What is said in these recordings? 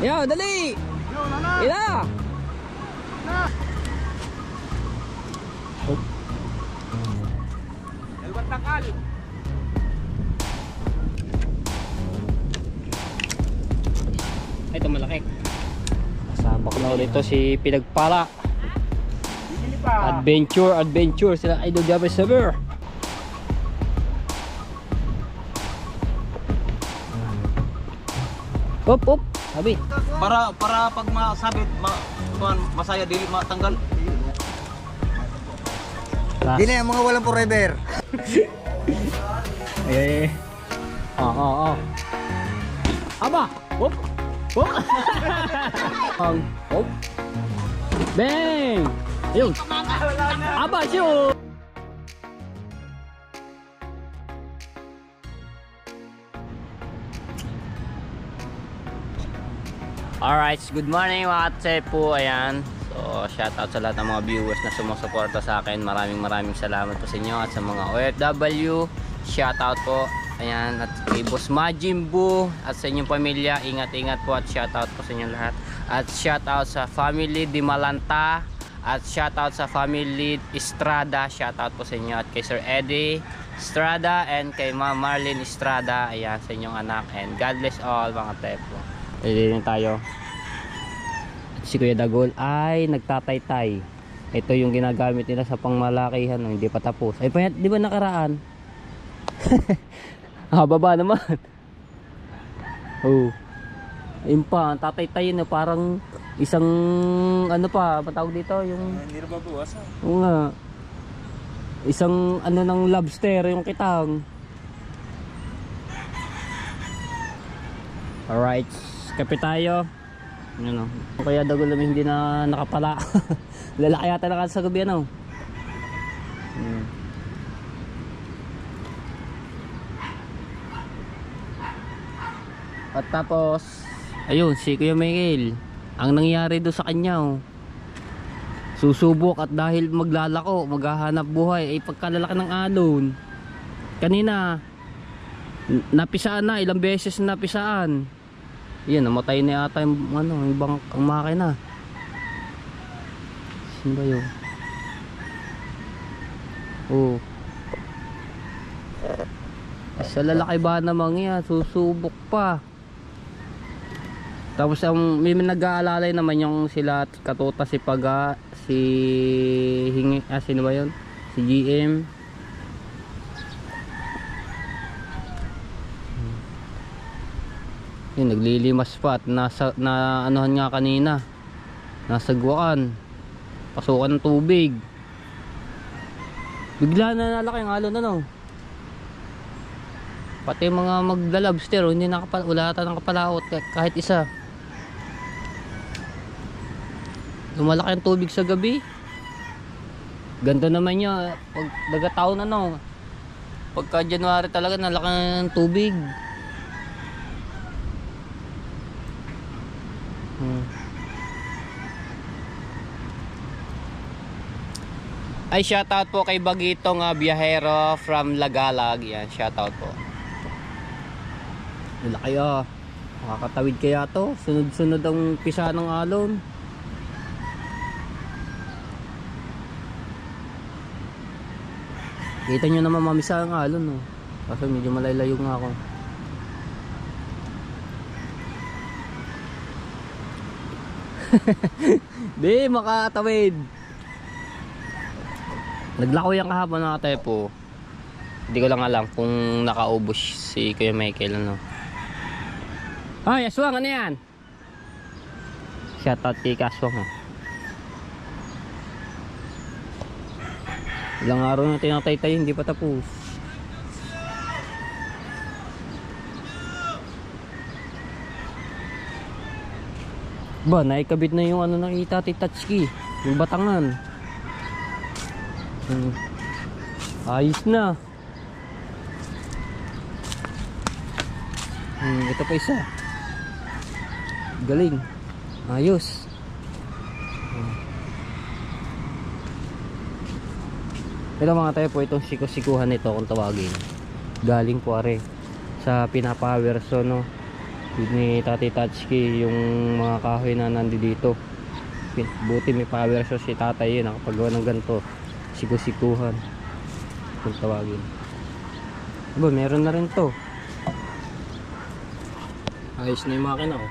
Yo, dali! Yo, nana! Ila! Oh. Elbat takal! Ito malaki. Sabak na ulit ito si Pinagpala. Bibili pa! Adventure sila Idol Gabi Server. Op, sabi. Para pag masabit, masaya dili matanggal. Dili ang mga walang forever. Eh. Oo. Aba, op. Op. Op. Bang. Ayun. Aba, shoot. Alright, good morning mga katsepo. Ayan, so shout out sa lahat ng mga viewers na sumusuporta sa akin. Maraming salamat po sa inyo. At sa mga OFW, shout out po. Ayan, at kay Boss Majimbu at sa inyong pamilya, ingat po. At shout out po sa inyo lahat. At shout out sa family Di Malanta. At shout out sa family Estrada. Shout out po sa inyo. At kay Sir Eddie Estrada and kay Ma'am Marlene Estrada. Ayan, sa inyong anak. And God bless all mga katsepo. Ililin tayo. Si Kuya Dagol ay nagtataytay. Ito yung ginagamit nila sa pangmalakihan. Hindi pa tapos. Ay, di ba nakaraan? Baba naman. Oh. Ayun pa, tataytay na parang isang ano pa, patawag dito yung Hindi na babawasan. oo nga. Isang ano ng lobster yung kitang. Alright. Kape tayo. Ano, kaya Dagol namin hindi na nakapala. Lalaki yata na sa gabi ano. At tapos ayun si Kuya Miguel. Ang nangyari do sa kanya susubok at dahil maglalako, maghahanap buhay ay pagkalalaki ng alon. Kanina napisaan na, ilang beses napisaan. Yan, namatay na yata yung ano, ang makina. Sino ba yun? Oh. Sa lalaki ba namang yan, susubok pa. Tapos may nag-aalalay naman yung sila Katuta, si Paga, si Hingi, sino ba yun? Si GM. Yun, naglilimas pa at na anuhan nga kanina, nasagwakan, pasukan ng tubig, bigla na nalaki ang alon ano. Pati mga maglalobster hindi wala ata ng kapalaot kahit isa. Lumalaki ang tubig sa gabi. Ganda naman niya pag dagataon ano, pagka January talaga nalaki ng tubig. Ay, shoutout po kay Bagitong Biyahero from Lagalag. Yan, shoutout po. Lalaki makakatawid kaya to. Sunod-sunod ang pisa ng alon. Kita nyo naman mamisa ang alon kasi medyo malaylayo nga ako. Di makatawid. Naglako yung kahapon na katepo. Hindi ko lang alam kung nakaubos si Kuya Michael ano. Ay, aswang ano yan? Shoutout kay Kaswang Ilang araw na tinatay-tay, hindi pa tapos. Ba, naikabit na yung ano ng Itati Tatsuki, yung batangan. Ayos na. Ito pa isa. Galing. Ayos. Ito mga tayo po, itong sikusikuhan nito kung tawagin. Galing po are sa pinapower so no. ni Tati Tatsuki yung mga kahoy na nandito. Buti may power source si tatay yun, nakapagawa ng ganito, sikusikuhan kung tawagin. Aba, meron na rin to. Ayos na yung makina oh.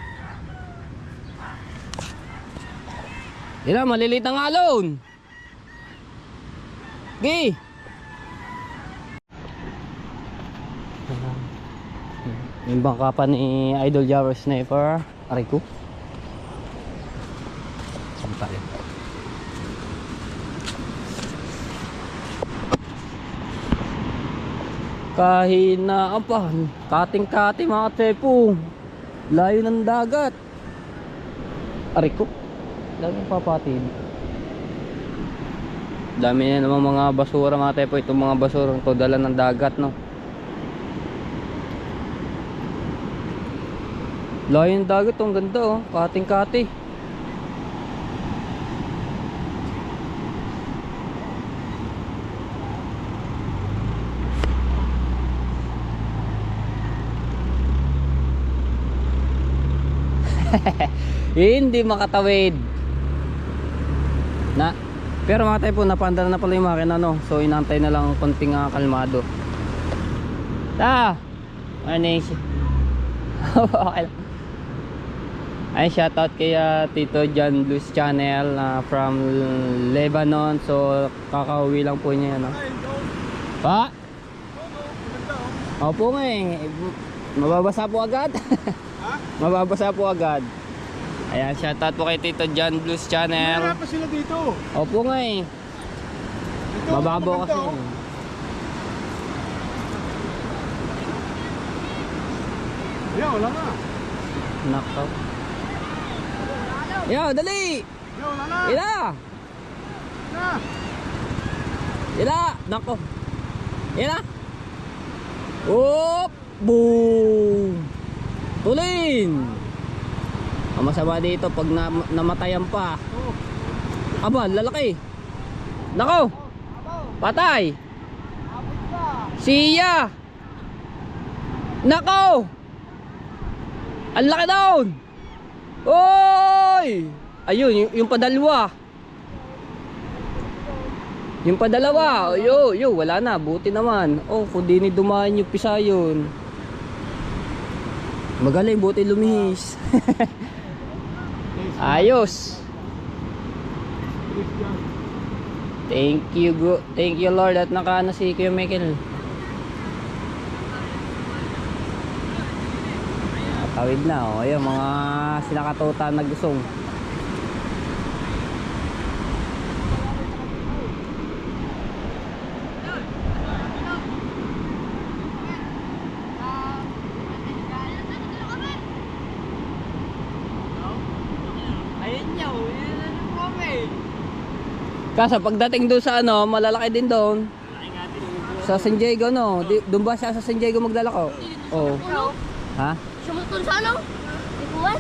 Yan, maliliit ang alon. Okay. Yung bangka pa ni Idol Jaro Sniper. Aray ko. Saan tayo? Kahinaan pa. Kating-kating mga tepo. Layo ng dagat. Aray ko. Daming papatid. Dami na naman mga basura mga tepo. Itong mga basura ito dala ng dagat, no. Layo ng dagat, ang ganda oh. Kating-kati. Hindi makatawid. Na, pero mga tayo po, napanda na pala yung makina, no? So inantay na lang konting kalmado. Ano yung okay lang. Ay, shoutout kay Tito John Blues Channel from Lebanon. So kakauwi lang po niya, no? Pa? Opo nga eh. Mababasa po agad. Mababasa po agad. Ayan, shoutout po kay Tito John Blues Channel. Wala pa sila dito. Opo nga eh. Ito, Mababaw kasi. maganda, oh. Yan, wala na. Nako. Yo, dali! Yan, wala na. Ila! Na. Ila! Nako. Ila! Oop! Boom! Tulin! Ang masama dito pag namatayan pa. Oh. Aba, lalaki. Nako! Patay! Siya! Nako! Ang laki doon! Oy! Ayun, yung padalwa. Yung padalawa. Yo, wala na. Buti naman. Oh, kung di ni dumaan yung pisa yun. Magaling, buti lumihis. Ayos. Thank you Lord at nakaano si Kuya Michael. Tawid na oh. Ayun, mga sinakatuta nagusong. Kaso pagdating doon sa ano, malalaki din doon. Sa San Diego, no? Doon ba siya sa San Diego maglalako? Oo. Ha? Sumutol sa ano? Ikuan?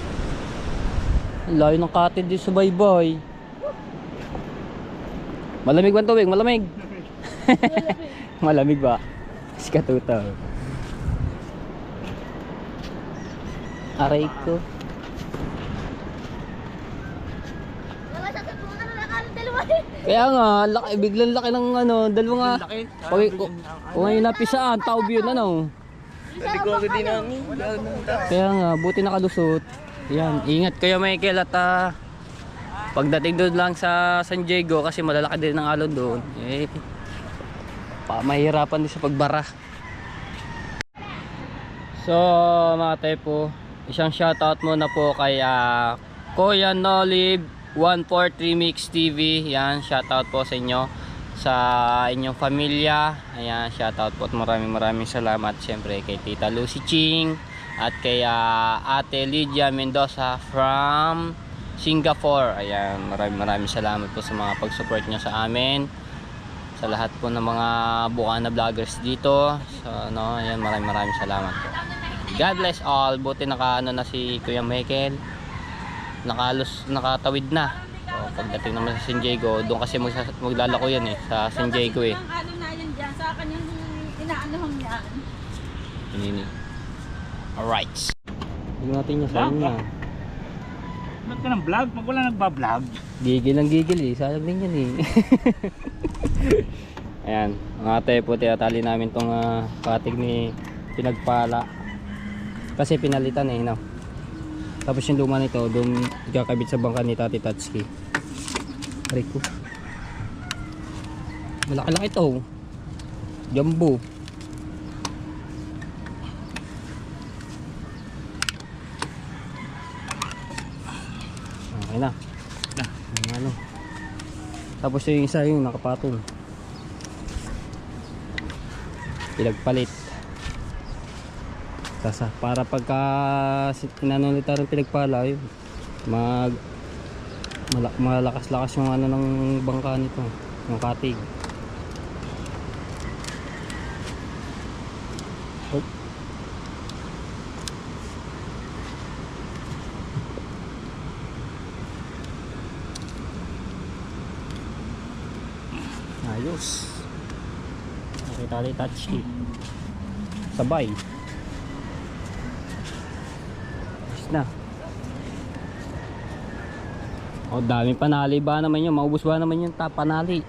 Layo ng katid din sa baybay. Malamig ba ang tubig? Malamig. Malamig ba? Sikatuta. Aray ko. Wala sa tutulungan na nakalit dalawa. Kaya nga, laki, biglang laki ng ano, dalawa nga. Kung ngayon napisaan, tao yun ano. Kaya nga, buti nakalusot. Yan, ingat kayo Michael at pagdating doon lang sa San Diego kasi malalaki din ang alon doon. Eh, mahirapan din sa pagbara. So, mga tepo, isang shoutout muna po kay Kuya Nolib 143 Mix TV. Yan, shoutout po sa inyo, sa inyong pamilya. Ayan, shoutout po at maraming salamat siyempre kay Tita Lucy Ching at kay Ate Lydia Mendoza from Singapore. Ayan, maraming salamat po sa mga pag-support nyo sa amin, sa lahat po ng mga Bukana vloggers dito. So no, ayan, maraming salamat po. God bless all. Buti nakaano na si Kuya Michael, nakatawid na. So, pagdating naman sa San Diego, doon kasi maglalako yan eh, sa San Diego eh. Ang ano na yan dyan, sa kanyang inaanohan yan. Inini. Alright. Hindi natin niya sayang na. Ba't ka ng vlog? Pag wala nagbablog. Gigil ang gigil eh. Sayang din yan eh. Ayan. Mga ate po, tinatali namin tong katig ni Pinagpala. Kasi pinalitan eh, no? Tapos yung luma nito, doon ikakabit sa bangka ni Tati Tatsuki. Rico. Malaki-laki ito. Jumbo. Okay na. Yung ano. Tapos yung isa yung nakapatong. Pinagpalit. Sasa para pagka inanolita rin Pinagpala yun. Malakas-lakas yung ano ng bangka nito, yung katig. Oh. Ayos. Nakita rin touch it. Sabay. Na. Oh, dami panali ba naman yun? Maubos ba naman yung panali?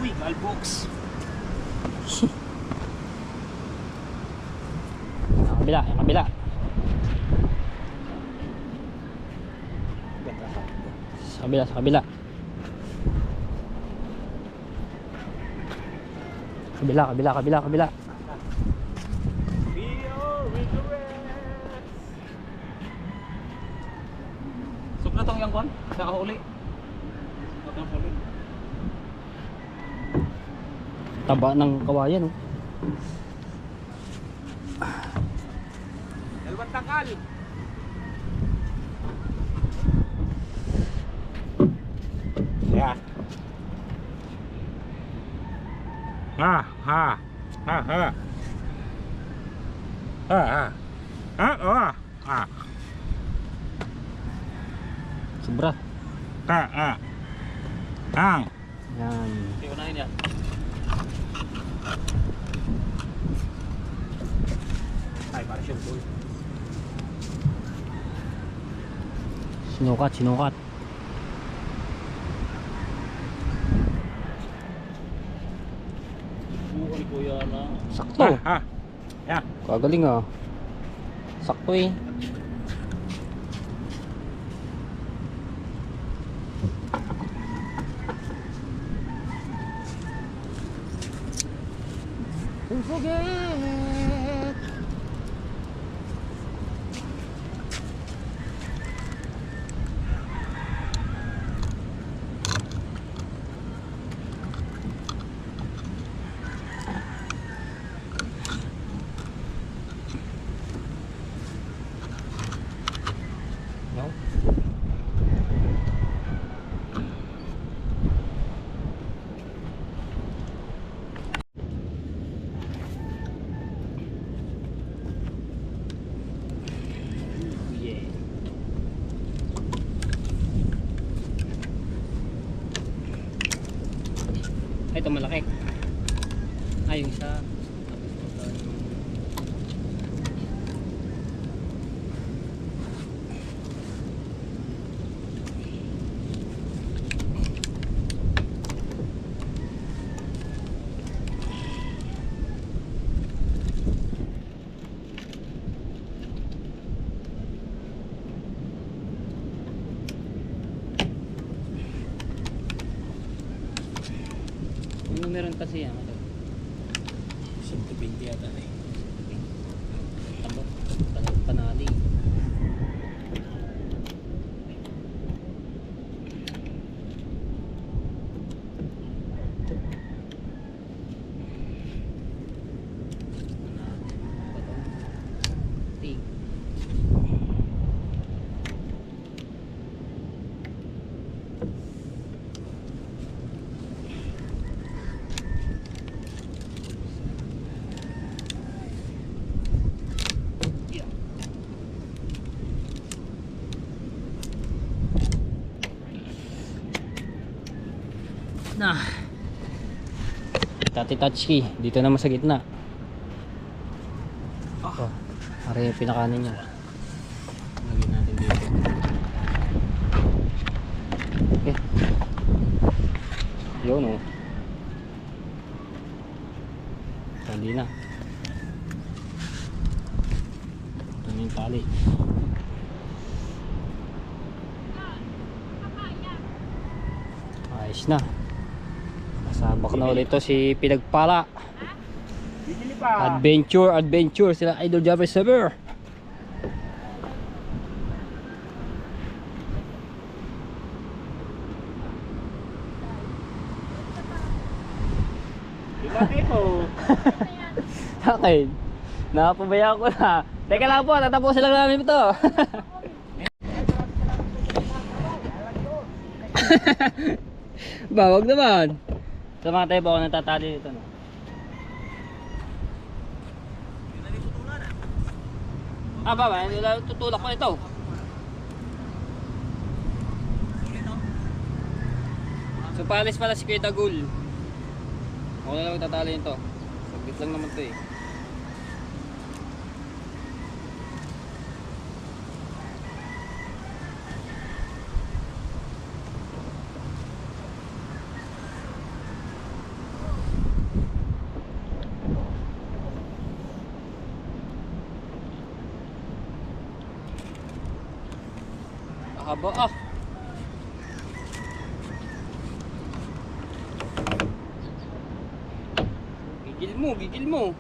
Uy, galbox. Yung kabila, yung kabila. Sa kabila, sa kabila. Kabila, kabila, kabila, kabila. Suk na tong yang kon? Sa kahuli. Taba ng kawayan, oh. Dalawang takal. Ya. Ha ha ha ha. Ha ha. Ha ha. Sobra. Ha ha. Ang. Yan. Iunahin yan. Ay, para siyang full. Sinukat, sinukat. Buo ni Kuya na. Sakto. Ha. Ya. Kagaling ah. Sakto eh. Don't forget. No? Yeah. Ay, ito malaki. Ay, yung isa. Tapos ito yung... Yung meron kasi yan. Ito. 120 yata eh. Tabo. Panali. Tig. Na. Tati Tatsuki, dito naman sa gitna. Oh, ari yung pinakanin niya. Lagyan natin dito. Okay. Yun oh. Tali na. Ito na yung tali. Ayos na. Kasabak na ulit ito si Pinagpala. Bibili pa. Adventure sila Idol Jumper Server. Ilaki ko. Akin. Nakapabaya ko na. Teka lang po, tatapusin lang namin ito. Bawag naman. Sama tayo ba ako natatali dito no? Ah, baba, hindi lang tutulak ko ito. So, paalis pala si Kuya Tagul. Ako na lang tatali ito. Saglit lang naman ito eh. Haba ah. Gigil mo.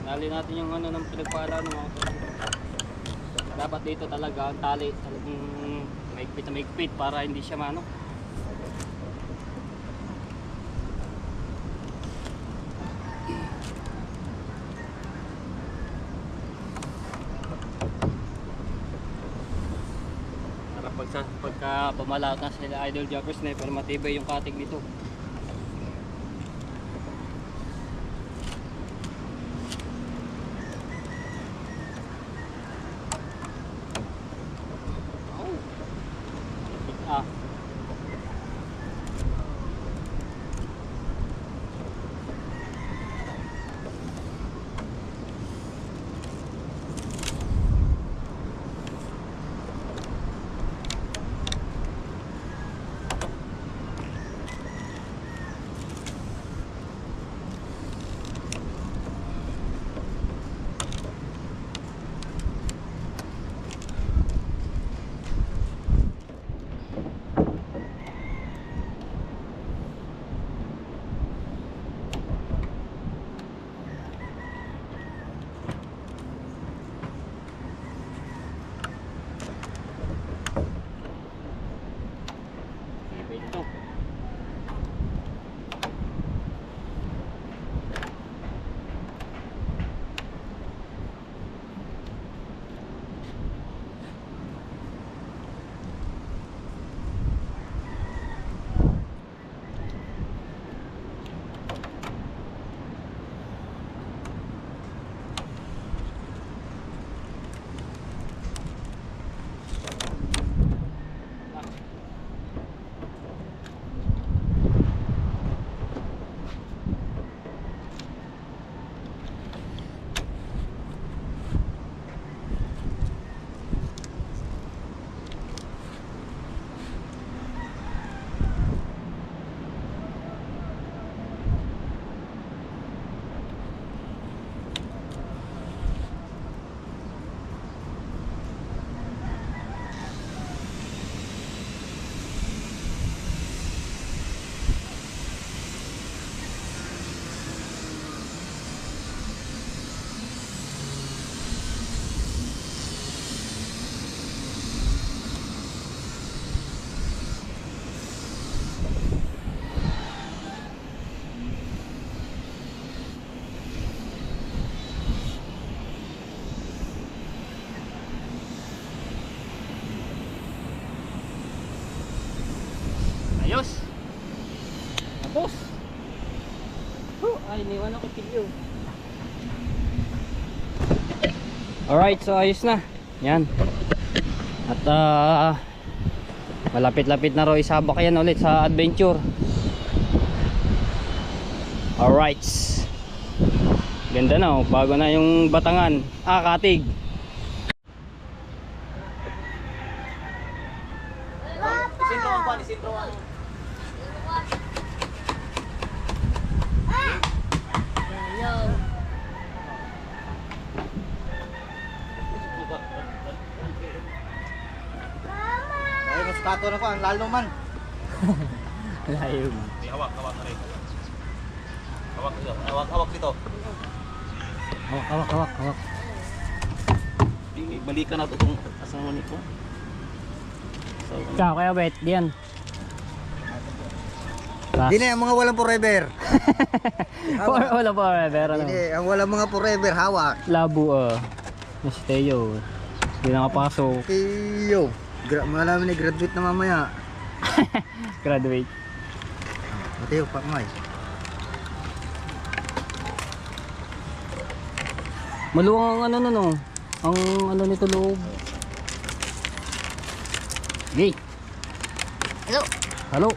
Tali natin yung ano ng Pinagpala ng mga dapat dito talaga ang tali talagang maigpit para hindi siya mano. Pagka pumalaot na sila Idol Jumper Sniper, matibay yung katig nito. Ah. Ayos. Tapos. Ay, iniwan ako pilyo. Alright, so ayos na. Yan. At malapit-lapit na raw isabak yan ulit sa adventure. Alright. Ganda na, oh. Bago na yung Batangan. Katig. Isintuan pa, isintuan. Ay, mas kato na ko, ang lalo man. Layo. Hawak na rin. Hawak dito. Hawak. Balikan na itong asawa nito. Ikaw, kaya bet, diyan. Hindi na, ang mga walang forever. Wala pa, pero ano. Hindi, ang walang mga forever, hawak. Labo, Mas Teo. Hindi nakapasok. Kiyo. Malaman ni graduate na mamaya. Graduate. Mateo, pakmay. Maluwang ang ano no. Ang ano nito loob. Hey. Hello. Hello.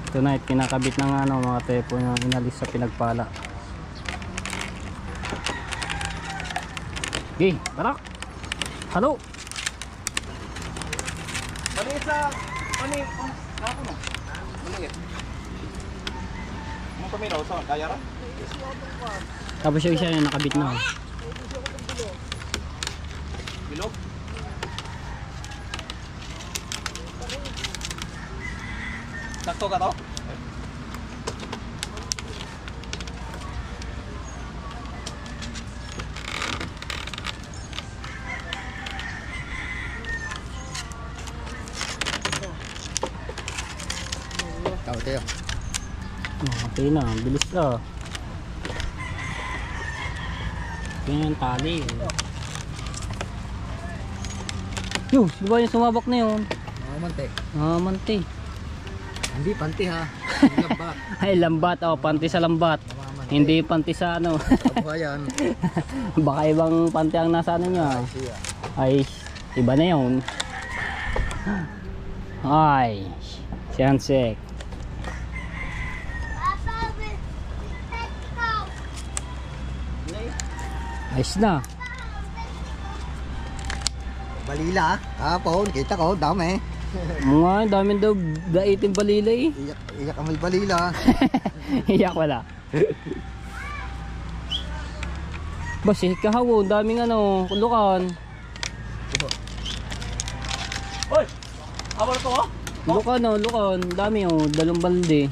Tonight kinakabit ng ano mga tepo na inalis sa pinagpala. Hey, barak. Hello. Maliit sa... Ako no? Maliit. Ano kami na? Saan? Kaya rin? Tapos yung isa yung nakabit na. Bilog? Sakto ka to? Ikaw, Teo. Okay na, bilis na. Ganyan yung tali. Yo, sino ba yung sumabak na yun? Mga mante. Mante. Hindi, panti ha. Lamba. Ay, lambat. Oh, panty sa lambat. Hindi panty sa ano. Kabuhayan. Baka ibang panty ang nasa ano nyo. Siya. Ay, iba na yun. Ay, siyansek. Ayos na. Balila ha. Hapon, kita ko, dami. Mga daming daw daitin balila eh. Iyak ang may balila. Iyak wala. Basi kahawon, daming ano, lukan. Hoy! Awal ko ha? Lukan oh, lukan. Dami oh, dalong balde.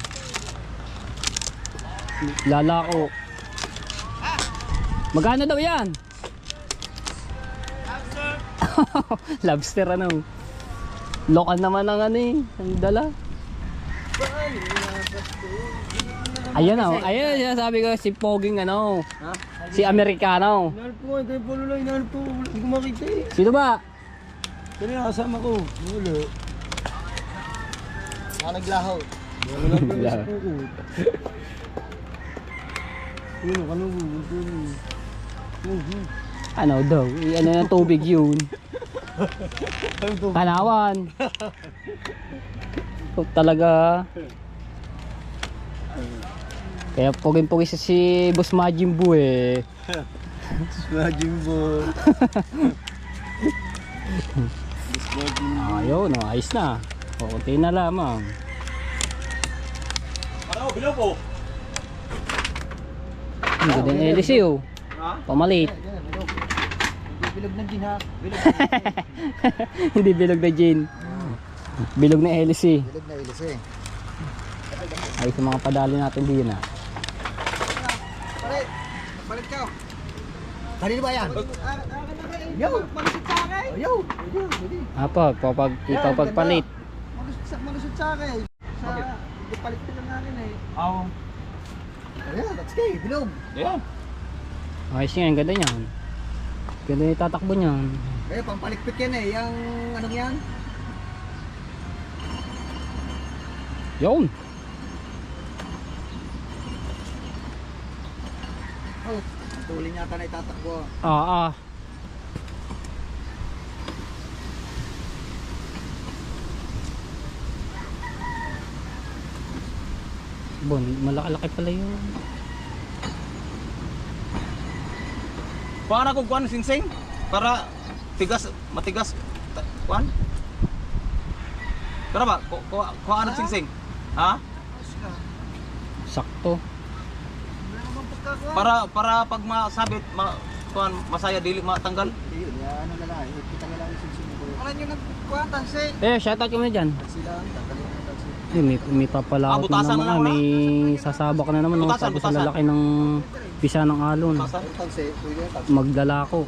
Lalako. Magkano daw yan? Lobster ano. Local naman ang ano eh. Ang dala. Ayan oh. Ayan sabi ko si Poging ano. Si Amerikano. Inaan po nga, tayo polo lang, inaan po. Hindi ko makita eh. Sino ba? Kanina kasama ko. Wala. Naglahaw. Wala lang pala sa puko. Yun, ano ko. Ano daw? Ano yung tubig yun? Kanawan. So, talaga. Kaya pugin-pugi si Boss Majin Buu eh. Smudging po. Ayun, no, ayos na. Kunti na lamang. Ano? Bilog po? Ang ganda ng LC oh. Pamalit. Bilog na din ha. Hindi bilog na gin. Bilog na LC. Bilog na ilis eh. Ayos yung mga padali natin din ah. Balik ka. Kanino ba yan? Yo! Malusot sa akin! Yo! Apa, pagpalit. Malusot sa akin. Sa... Ipalit ko lang natin eh. Aw. Ayan, that's kay. Bilog. Ayan. Ayos nga, ang ganda niyan. Ganda yung tatakbo niyan. Eh, pampalikpit yan eh. Yung anong yan? Yun! Oh, Tulin yata na itatakbo. Oo. Bon, malaki-laki pala yun. Paano kung kuan singsing? Para tigas, matigas. Kuan? Pero ba? Kuan singsing? Ha? Sakto. Para pag masabit, kuan masaya dili matanggal. Ayun, ano na lang. Kita nila ang singsing ko. Ano nyo nagkuhan, tansi? Shoutout kami dyan. Sila ang tatalin ng tansi. May papalaot na Butasan naman. na naman, May sasabak na naman. Butasan, Tapos sa butasan. lalaki ng pisa ng alon. Masa? Tansi, pwede yung tansi. Maglalako.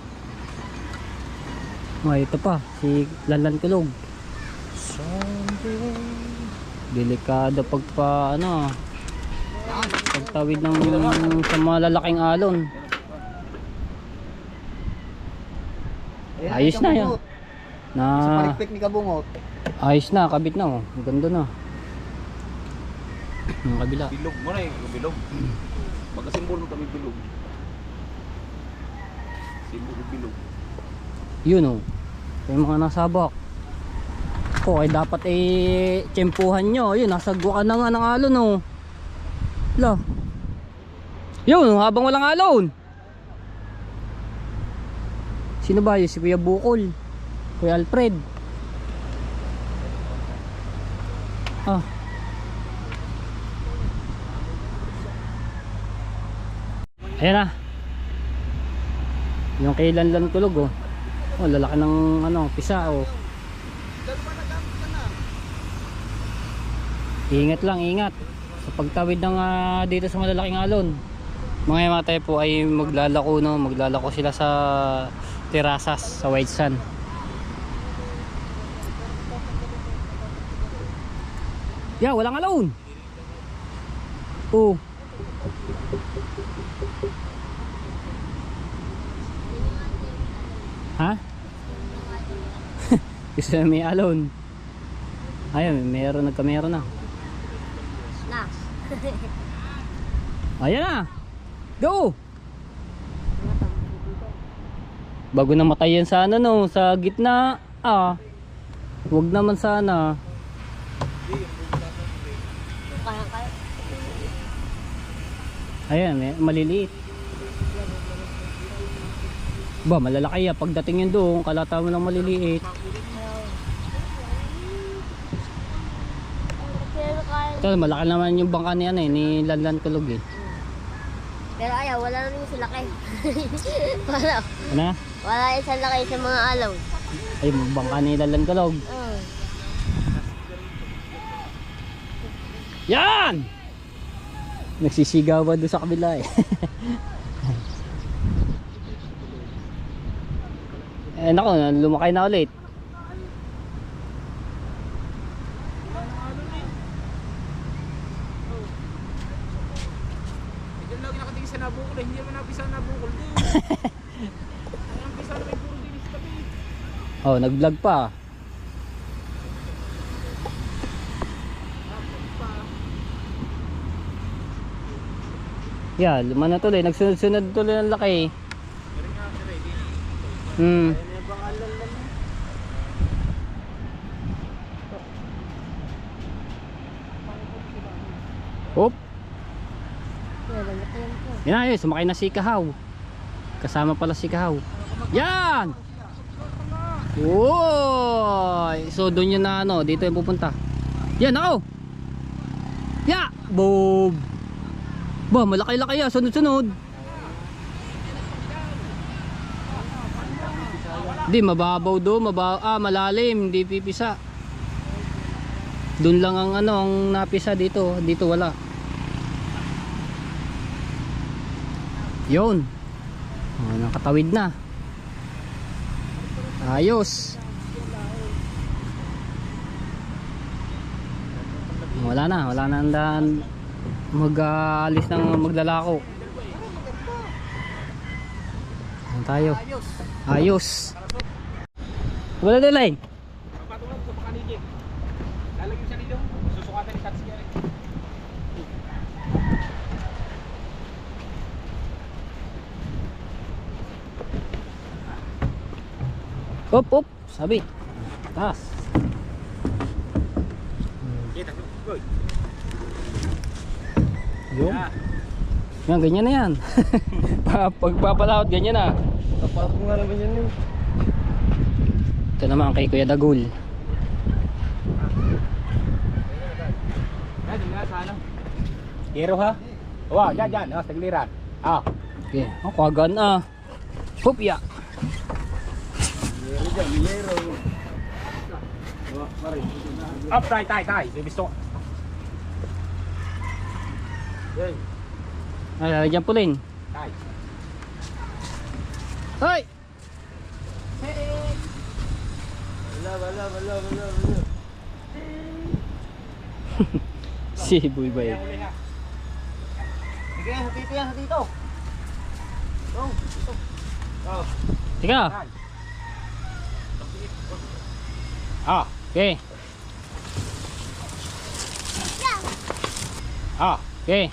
Ito pa. Si Lanlan Kulog. Delikado pagtawid ng sa mga lalaking alon. Ayos na yan. Sa palikpik ni Kabungot. Ayos na, kabit na. Ganda na. Ang kabila. Bilog mo na bilog. Magkasimbol mo kami bilog. Simbol bilog. Yun yung mga nasabak. Ay dapat tsempuhan nyo. Yun, nasagwa ka na nga ng alon La. Yun, habang walang alon. Sino ba yun? Si Kuya Bukol, Kuya Alfred. Ayan na. Yung kay Lanlan Kulog lalaki ng pisa Ingat lang, ingat sa pagtawid ng dito sa malalaking alon. Mga yamatay po ay maglalako sila sa terasas sa White Sand. Walang alon. Ha? Gusto na may alon. Ayun, nagkamera na. Nas. Ayan na. Go! Bago na matayan sana sa gitna. Huwag naman sana. Kaya. Ayan, maliliit. Malalaki pagdating yun doon, kalata mo ng maliliit. Ito, malaki naman yung bangka ni Lanlan Kulog Pero wala na rin sila laki. Ano? Wala isang laki sa mga alaw. Ay, bangka ni Lanlan Kulog. Yan! Nagsisigawan doon sa kabila Nako, lumakay na ulit. Diyan lagi nakatingin sa nabukol hindi naman napisa nabukol din. Ang pisa na may puro dinis kami. Nag-vlog pa. Lumana tuloy, nagsunod-sunod tuloy ng laki. Yan sumakay na si Kahaw. Kasama pala si Kahaw. Yan! So doon yun na dito yung pupunta. Yan ako! Boom! Malaki-laki sunod-sunod. Hindi, mababaw doon, malalim, hindi pipisa. Doon lang ang napisa dito wala. Yun. Nakatawid na. Ayos. Wala na ang daan. Mag-alis ng maglalako. Tayo. Ayos. Wala delay. Papatulog sa pakanigig. Lalagyan siya dito. Susukatan ni Tatsuya. Up, up. Sabit. Taas. Kita, boy. Yung. Yan, ganyan na yan. Pagpapalawat, ganyan na. Tapos ko nga naman yan eh. Ito naman kay Kuya Dagul. Yan, nga sana. Hero ha? Wow, dyan. Oh, tagliran. Ah. Okay. Oh, kagan ah. Hupya. Yero dyan, yero. Mari. Up, tay. Bibisto. Yan. Ay, lalagyan pulin. Tay. Hoy! Wala. Si Boy Bay. Sige, dito yan, dito. Oh, dito. Oh. Tika. Tay. Ah. Okay. Ah. Okay.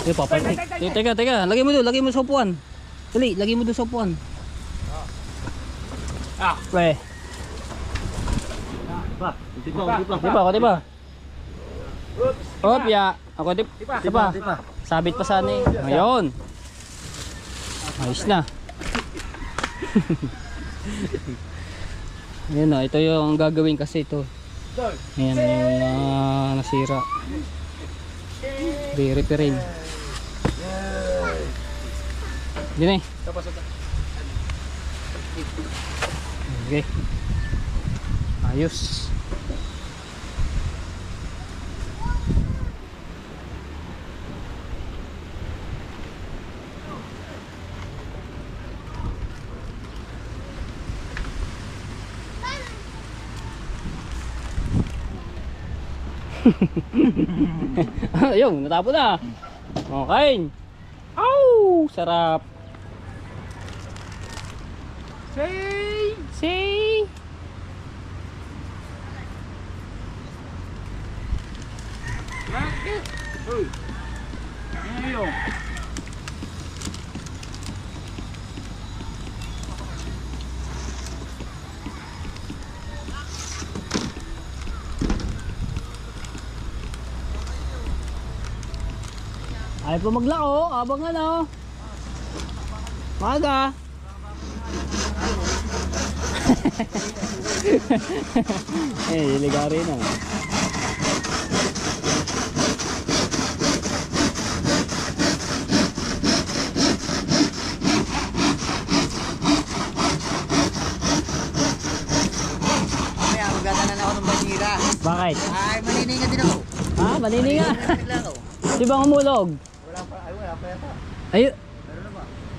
Eh, papatik. Teka. Lagay mo sa upuan. Dali, lagay mo doon sa upuan. Ah. Pre. Diba? Hop, ya. Ako diba? Sabit pa sana eh. Ngayon. Ayos na. Ayan na, ito yung gagawin kasi ito. Ayan yung nasira. Re-repairing. Dini. Okay. Ayos. Ayun, natapon na. Okay. Au, sarap. Say. Bakit? Uy. Ano yun? Ay po maglako, abang ano. Maga. Ligari na. Kaya magdadanan ako ng banira. Bakit? Ay, maniningan din ako. Ah, malini nga. Bigla ako. Di ba umulog? Wala pa yata. Ay,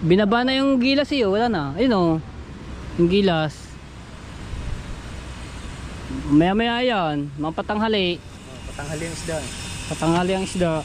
binaba na yung gilas eh, wala na. Ayun oh. Yung gilas. Maya yan, mapatanghali. Patanghali ang isda. Patanghali ang isda.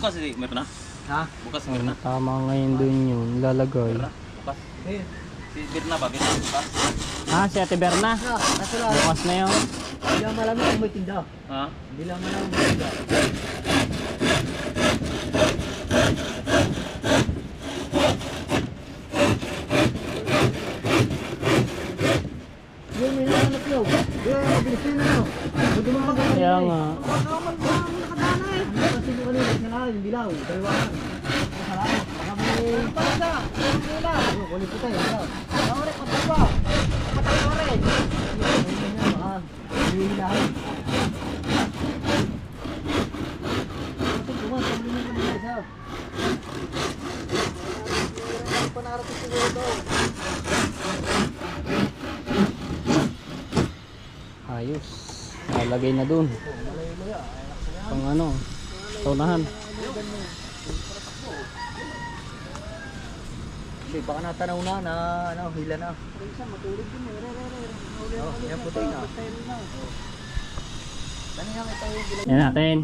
Bukas sih, meron na? Ha? Bukas meron na? Tama ngayon dun yun, lalagay. Bukas. Ayun. Si Birna ba? Birna bukas? Ah, si Ate Berna. Nasa lang. Bukas na yun. Hindi lang malamig kung may tinda. Ha? Hindi lang malamig kung may tinda. Yung may nakalap yun. Yung bilisin na yun. Kaya nga. Kasi yung kanina, sinala, yung dilaw, kaliwangan. Salamat. Baka may pala. Kulit ko tayo. Naurek, matag ba? Matag ko rin. Hindi hilahin. Kasi kumas, ang linig ko nila isa. Hindi pa nakarating siguro ito. Ayos. Lalagay na dun. Pang ano, taunahan. Kasi baka natanaw na ano, hila na. Isa matulog din eh. Oh, yan puti na. Kanina kita yung bilang. Yan natin.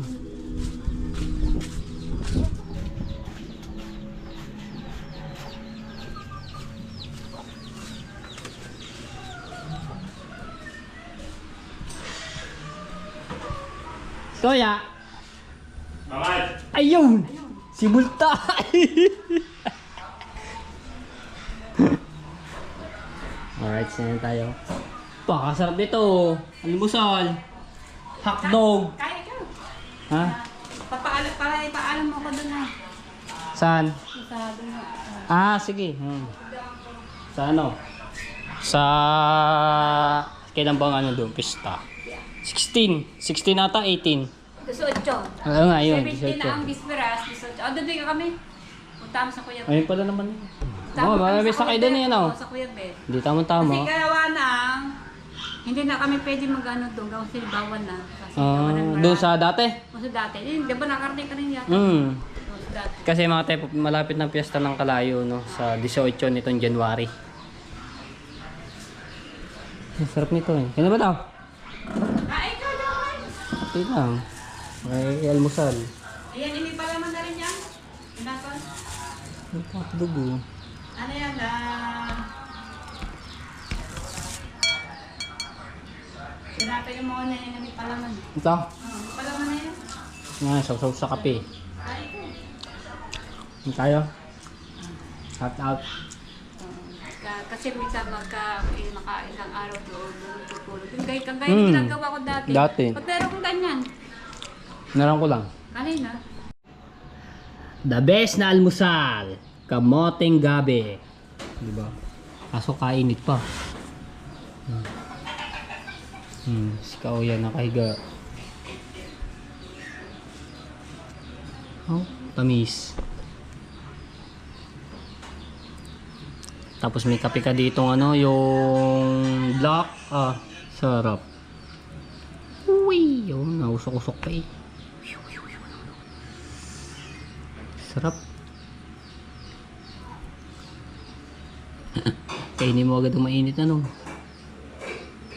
Soya. Ayun! Si Bulta! Alright, sinayin tayo. Pakasarap nito. Almusal. Hotdog. Kaya ka. Ha? Ipaalam mo ko doon na. Saan? Sa doon na. Ah, sige. Sa ano? Sa... Kailan bang ano doon? Pista. 16. 16 ata, 18. 18. Oo nga, yun. 17 na ang bisperas. 18. O, doon ka kami. Punta mo sa Kuya Ben. Ayun pala naman. Tama Oo, kami marami sa sa kayo Kuya doon Ben. yan, oh. Oo, sa Kuya Ben. Hindi tama-tama. Kasi gawa ng... Hindi na kami pwede mag-ano doon. Gawin sila bawal na. Kasi gawa ng Doon sa dati? O, sa dati. Di ba nakarating ka rin yata? Hmm. O, sa dati. Kasi mga tayo, malapit ng piyesta ng Kalayo, no? Sa 18 nitong January. Ang sarap nito eh. Kaya ba daw? Ikaw daw. Okay lang. May almusal. Ayan, hindi pala man na rin yan. Inason. Ang dugo. Ano yan? Pinapay yung mga na yan. Hindi pala man. Ito? Hindi pala man na yan. Nga, saw-saw sa kape. Ay, ko. Ano tayo? Hot out. Kasi minsan maka-ilang araw doon tutulog. Yung gaya yung ginagawa ko dati. Dati. Pag meron kong ganyan. Naran ko lang. Kanina. The best na almusal. Kamoteng gabi. Diba? Kaso kainit pa. Si Kauya nakahiga. Oh, tamis. Tapos may kape ka dito ano, yung black. Ah, sarap. Uy, yun, nausok-usok pa eh. Sarap. Kainin mo agad ang mainit ano.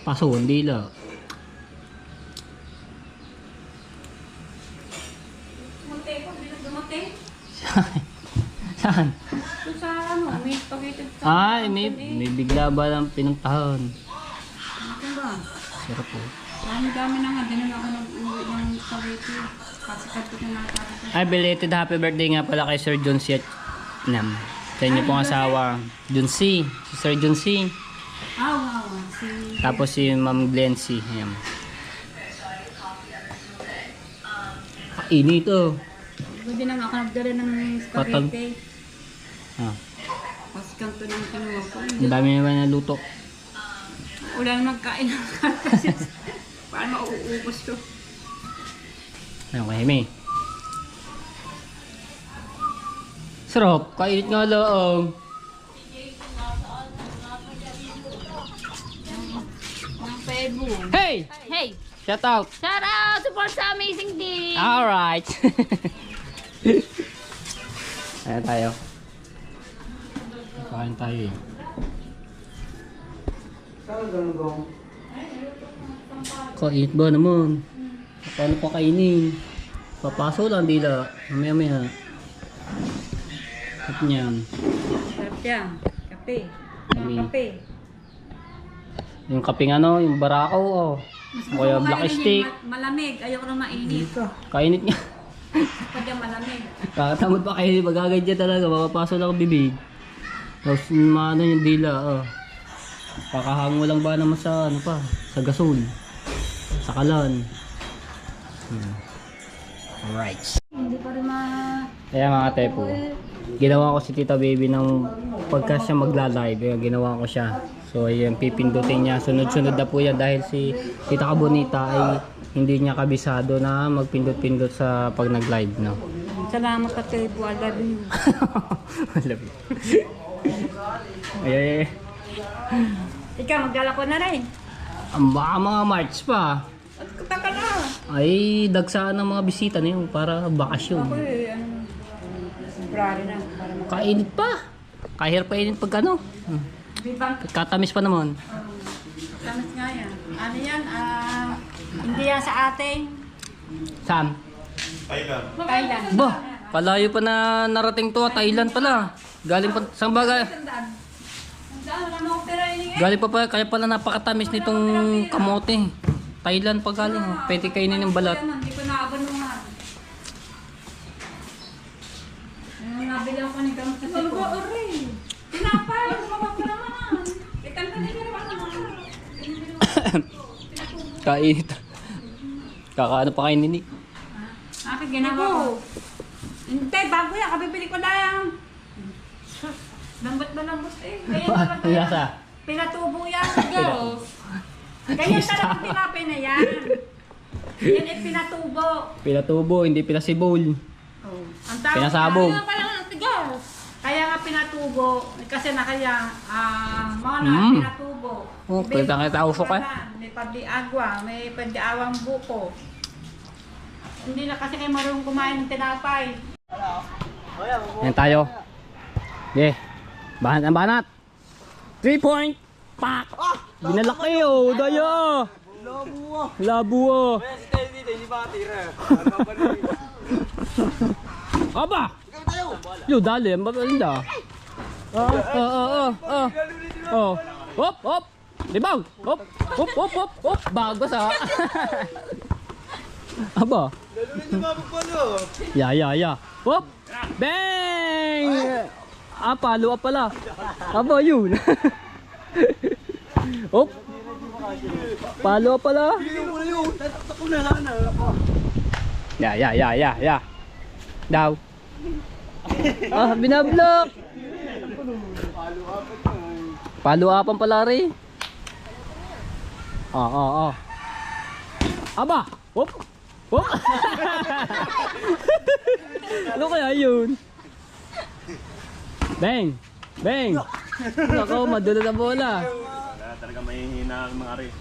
Paso, hindi lang. Munti ko, hindi na dumating. Saan? Kung sa ano, may spaghetti. Ay, may bigla ba lang pinuntahan? Ano ba? Sarap po. Dami na nga, din na ako nag-uwi ng spaghetti. Kasi kadto na natin. Ay, belated happy birthday nga pala kay Sir John C. Nam. Sa inyo pong asawa. John C. Si Sir John C. Wow. Tapos si Ma'am Glenn C. Ayan. Init oh. Pwede na nga ako nagdala ng spaghetti. Ah, Kasi kanto ng kinuha ko. ang dami naman na luto. Wala na magkain ng kasi paano mauubos ko. Ayun, kahime. Sarap. Kainit nga lang. Ng pebo. Hey! Hey! Shout out! Shout out! Support sa amazing team! Alright. Ayan tayo. Kain tayo eh. Kainit ba naman? Paano pa kainin? Papaso lang dila. Mamaya-maya. At niyan. Sarap yan. Kape. Kape. Kape. Yung kaping ano, yung barako oh. O kaya black stick. Malamig. Ayoko na mainit. Kainit nga. Pag yung malamig. Kakatamad pa kayo. Magagad talaga. Mapapaso lang ang bibig. Tapos maano yung dila oh. Kakahango lang ba naman sa ano pa? Sa gasol. Sa kalan. Alright. Hindi pa rin Kaya mga tepo, ginawa ko si Tita Baby ng pagka siya magla-live, ginawa ko siya. So ayan, pipindutin niya. Sunod-sunod na po yan dahil si Tita Kabonita ay hindi niya kabisado na magpindot-pindot sa pag nag-live, no? Salamat ka kay Bu. I love you. I love you. Ay. Ikaw, magdala ko na rin. Ang baka mga March pa. Taka na. Ay, dagsaan ng mga bisita na yun para bakasyon. Ako ano, February na. Para Kainit pa. Kahirap kainin pag ano. Katamis pa naman. Tamis nga yan. Ano yan? Hindi yan sa ating Saan? Thailand. Ba, palayo pa na narating to. Thailand pala. Galing pa, saan ba galing pa kaya pala napakatamis nitong kamote. Thailand pa galing. Pwede kainin ng balat. Hindi ko naabanuhan. Nabili ako ni gamot kasi ko. Tinapay, lumabas ko naman. Ikan ka nila naman. Kainit. Kakaano pa kainin ni? Akin ginawa ko. Hindi, bago yan. Kabibili ko na yan. Lambot ba lambot eh. Ganyan talaga Nasa? yan. Pinatubo yan. Girls. Ganyan talaga tinapay na yan. Yan ay pinatubo. Pinatubo, hindi pinasibol. Oh. Ang tawag Pinasabog. Kaya pala ng tigas. Kaya nga pinatubo. Kasi na kaya, mga na pinatubo. Oh, kita nga tausok ka. May pabdi-agwa, may pabdi-awang buko. Hindi na kasi kayo marunong kumain ng tinapay. Ayan tayo. Okay. Banat ang banat. 3 point. Pak! Binalak kayo. Daya. Labuo. Aba! Yo, dali. Ang babalinda. Oh. Hop, hop. Libaw. Hop, hop, hop, hop, hop. Bagos ha. Aba. Ya. Hop. Bang! Palo pala. Aba yun. Hop. Palo pala. Ya. Daw. Binablok. Palo-apan pala rin. Aba. Hop. Hop. Ano kaya yun? Bang. Nako, madula na bola. Talaga may hina ang mga rin.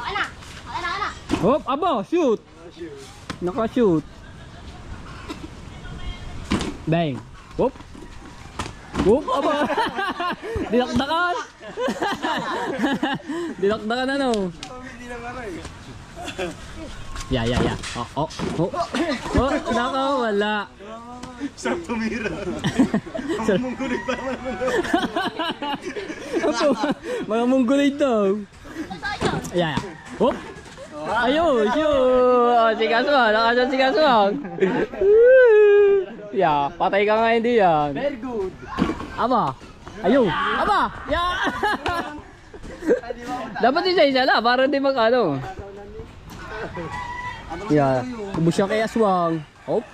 Ana. Hop, aba, shoot. Naka-shoot. Bang. Hop. Hop, aba. Dinakdakan. Dinakdakan ano? Ya. Oh, naka, wala. Sarap tumira. Munggulit pa naman. Mga munggulit daw. Ya. Hop. Ayun, shoot. Sigaswag. Nakasya sigaswag. Ya, patay ka nga hindi yan. Very good. Aba. Ayun. Aba. Ya. Dapat isa-isa na para hindi mag-ano. Ya. Ubus siya kay aswang. Hop.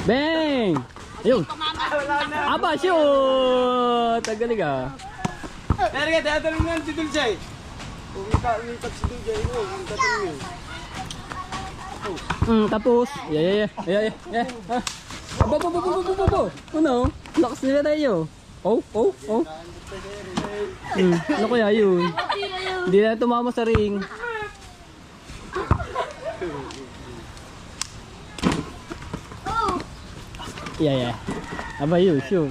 Bang. Ayun. Aba, shoot. Tagaling ah. Pero nga, tatanong nga si Dulce. Umikat si Dulce. Tatanong yun. Tapos. Yeah. Aba. Ano? Lakas nila tayo. Oh. Ano kaya yun? Hindi na tumama sa ring. Yeah. Aba yun, shoot.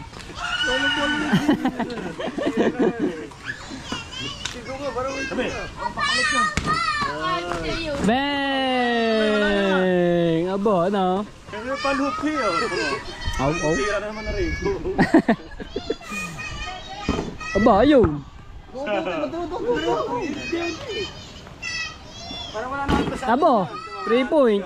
Bang! Aba, ano? Kasi palupi oh. Aw. Tira naman na rin. Aba, ayun. Aba, 3 point.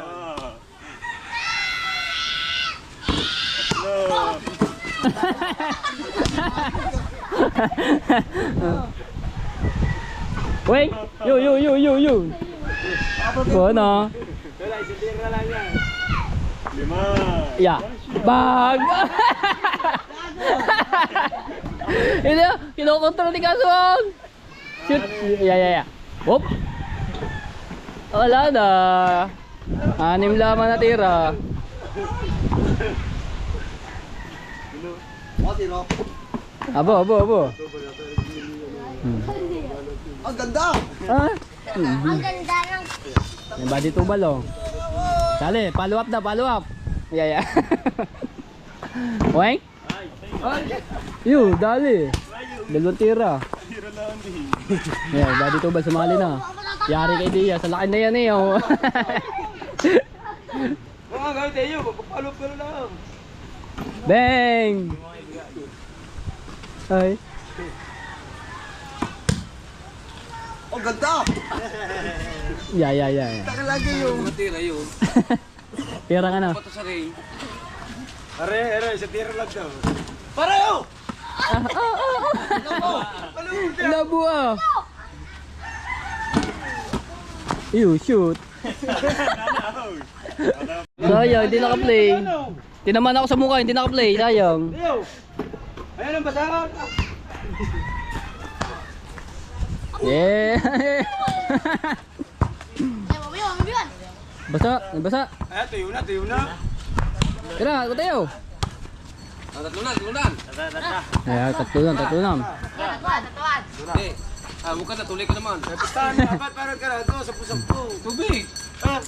Wait, yo. Ano? Wala, isitira lang yan. 5. Ya. Bag. Ini kinokontrol ni Kaswang. Shoot. Ya. Hop. Wala na. 6 lamang natira. Abo. Ang ganda! Ang ganda ng... May body tubal oh. Dali, follow up. Ya. Weng? Yo, dali. Dalawang tira. Tira lang din. Yeah, daddy to ba sumali na? Yari kay Dia, sa laki na yan eh. Oh. Mga gawin tayo, magpapalop ka lang. Bang! Ay. Oh, ganda! Yeah. Taka lagi yung... Tira yun. Tira ka na. Pato sa ring. Are, sa tira lang daw. Pareho! Labo ah. Ew, shoot. Sayang, hindi naka-play. Tinaman ako sa mukha, hindi naka-play. Sayang. Leo! Ayan ang basahan. Yeah. Mabiwan. Basa. Ayan, tuyo na. Tira, tayo. Tatlo na. Ayan, tatlo lang. Tatuan. Eh, mukha na, tuloy ka naman. Bastahan, dapat parang karado, sapu-sapu. Tubig. Ah,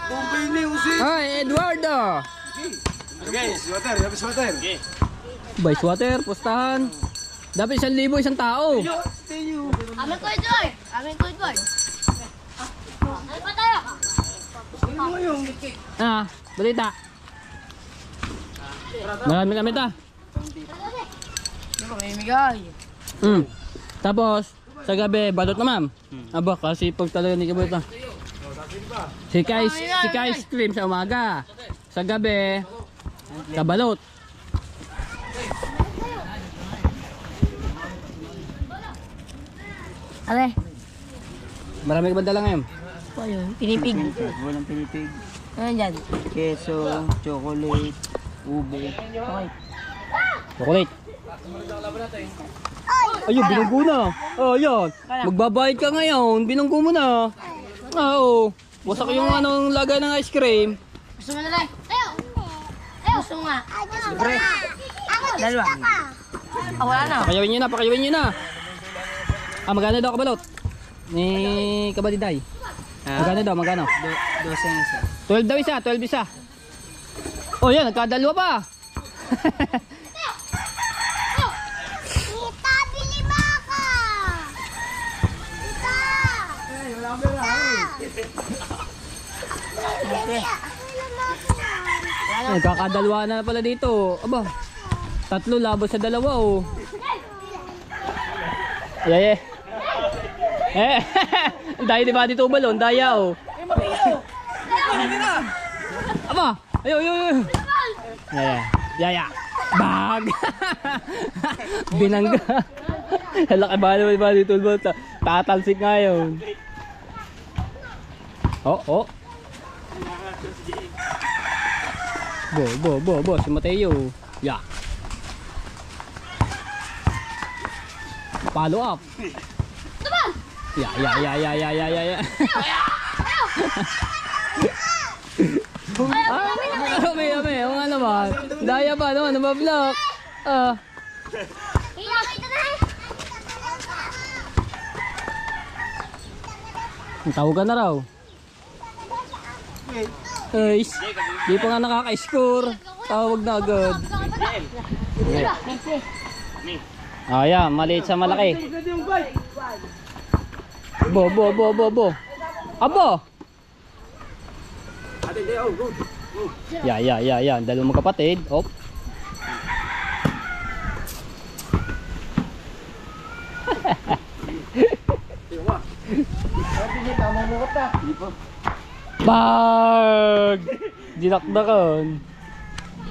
tubig ni Usi. Ay, Eduardo. Okay, swatter, yapi swatter. Vice water, pustahan. Dapat 1,000 isang tao. Amin ko Joy. Ano pa tayo? Ah, balita. Marami kami ta. Tapos, sa gabi, balot na ma'am. Aba, kasi pag talaga ni Kabuta. Si ice cream sa umaga. Sa gabi, kabalot. Ale. Marami ka ba dala ngayon? Ano yun? Pinipig. Walang pinipig. Ano dyan? Keso, chocolate, ube. Okay. Chocolate. Ayun, binunggo na. Oh, yan. Magbabayad ka ngayon. Binunggo mo na. Oo. Wasak yung anong lagay ng ice cream. Gusto mo na lang? Tayo! Gusto mo nga? Libre. Dalawa. Wala na. Pakayawin nyo na. Ah, magkano daw kabalot? Ni Kabadiday. Magkano? 12 daw isa, 12 isa. Oh, yan, nagkadalawa pa. Tita, bili ba ka? Nagkakadalawa na pala dito. Aba, 3 labos sa 2 oh. Ay. Daya di ba dito balon? Daya oh. Aba, ayo. Yaya. Bag. Binangga. Laki ba dito ba? Tatalsik ngayon. Oh. Bo, si Mateo. Ya. Follow up. Ya. May, yung ano ba? Daya pa naman, nabablock. Tawagan na raw. Ay, di pa nga nakaka-score. Tawag na agad. Ayan, maliit sa malaki. Bo. Abo! Ya. Dalawang magkapatid. Hop. Bag! Dinakdakan.